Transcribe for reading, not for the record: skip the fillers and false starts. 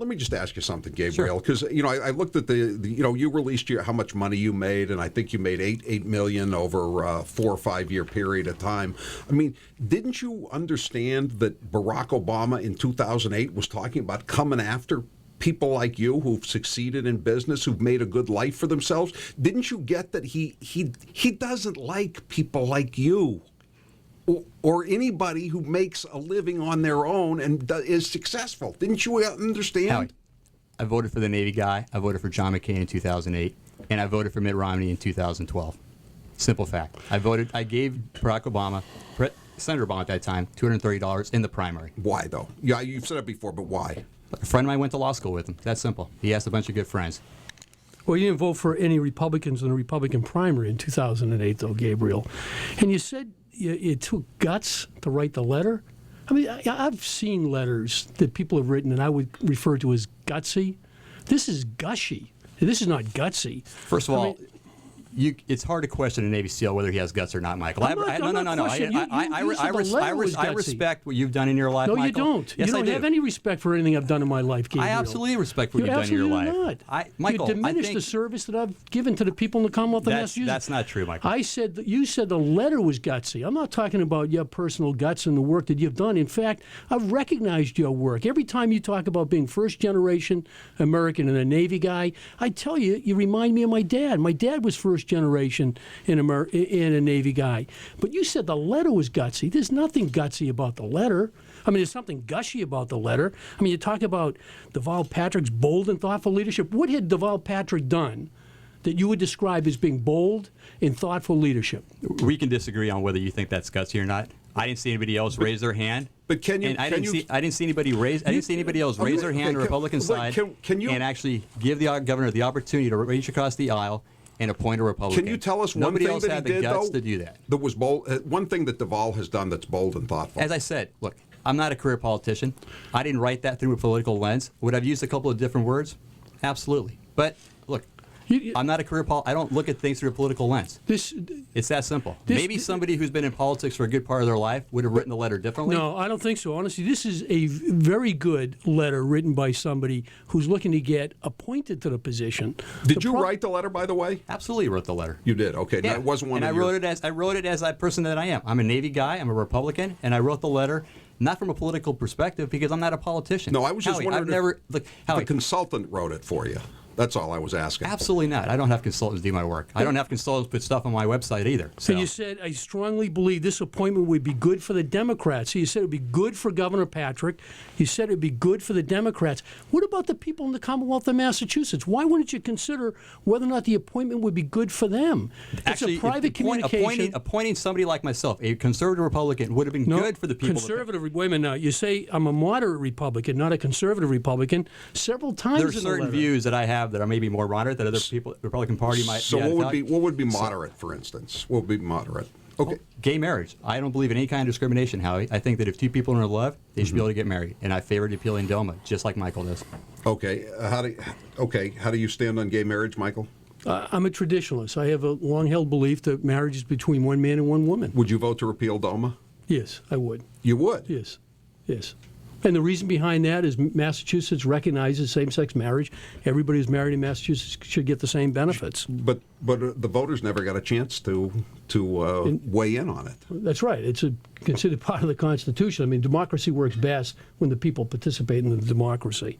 let me just ask you something, Gabriel, because I looked at the you released how much money you made, and I think you made $8 million over a 4 or 5 year period of time. I mean, didn't you understand that Barack Obama in 2008 was talking about coming after people like you who've succeeded in business, who've made a good life for themselves? Didn't you get that he doesn't like people like you? Or anybody who makes a living on their own and is successful. Didn't you understand? Howie, I voted for the Navy guy. I voted for John McCain in 2008, and I voted for Mitt Romney in 2012. Simple fact. I gave Barack Obama, Senator Obama at that time, $230 in the primary. Why, though? Yeah, you've said it before, but why? A friend of mine went to law school with him. That's simple. He has a bunch of good friends. Well, you didn't vote for any Republicans in the Republican primary in 2008, though, Gabriel. And you said it took guts to write the letter. I mean, I've seen letters that people have written, and I would refer to as gutsy. This is gushy. This is not gutsy. First of all, it's hard to question a Navy SEAL whether he has guts or not, Michael. No. I respect what you've done in your life, No, Michael. you don't. Yes, you don't I do. have any respect for anything I've done in my life, Gabriel. I absolutely respect what you've done in your life. Not. Michael, you diminish the service that I've given to the people in the Commonwealth of Massachusetts. That's not true, Michael. You said the letter was gutsy. I'm not talking about your personal guts and the work that you've done. In fact, I've recognized your work. Every time you talk about being first-generation American and a Navy guy, I tell you, you remind me of my dad. My dad was first-generation in a Navy guy. But you said the letter was gutsy. There's nothing gutsy about the letter. I mean, there's something gushy about the letter. I mean, you talk about Deval Patrick's bold and thoughtful leadership. What had Deval Patrick done that you would describe as being bold and thoughtful leadership? We can disagree on whether you think that's gutsy or not. I didn't see anybody else raise their hand. But I didn't see anybody raise their hand on the Republican side and actually give the governor the opportunity to reach across the aisle and appoint a Republican. Can you tell us one Nobody thing else that had he the did, guts though, to do that? That was bold. One thing that Deval has done that's bold and thoughtful. As I said, look, I'm not a career politician. I didn't write that through a political lens. Would I have used a couple of different words? Absolutely. But look, I'm not a career I don't look at things through a political lens. It's that simple. Maybe somebody who's been in politics for a good part of their life would have written the letter differently. No, I don't think so. Honestly, this is a very good letter written by somebody who's looking to get appointed to the position. Did you write the letter, by the way? Absolutely wrote the letter. You did. Okay. Yeah. No, it wasn't one. And I wrote it as that person that I am. I'm a Navy guy. I'm a Republican, and I wrote the letter not from a political perspective because I'm not a politician. No, I was just wondering if the consultant wrote it for you. That's all I was asking. Absolutely not. I don't have consultants do my work. I don't have consultants put stuff on my website either. So. And you said, I strongly believe this appointment would be good for the Democrats. So you said it would be good for Governor Patrick. You said it would be good for the Democrats. What about the people in the Commonwealth of Massachusetts? Why wouldn't you consider whether or not the appointment would be good for them? Actually, it's a private communication. Appointing somebody like myself, a conservative Republican, would have been good for the people. Wait a minute now. You say I'm a moderate Republican, not a conservative Republican. Several times there are certain views that I have that are maybe more moderate that other people, the Republican Party might. So what would be moderate, for instance? What would be moderate? Okay. Gay marriage. I don't believe in any kind of discrimination, Howie. I think that if two people are in love, they should be able to get married, and I favor appealing DOMA, just like Michael does. Okay. How do you stand on gay marriage, Michael? I'm a traditionalist. I have a long-held belief that marriage is between one man and one woman. Would you vote to repeal DOMA? Yes, I would. You would? Yes. And the reason behind that is Massachusetts recognizes same-sex marriage. Everybody who's married in Massachusetts should get the same benefits. But the voters never got a chance to weigh in on it. That's right. It's considered part of the Constitution. I mean, democracy works best when the people participate in the democracy.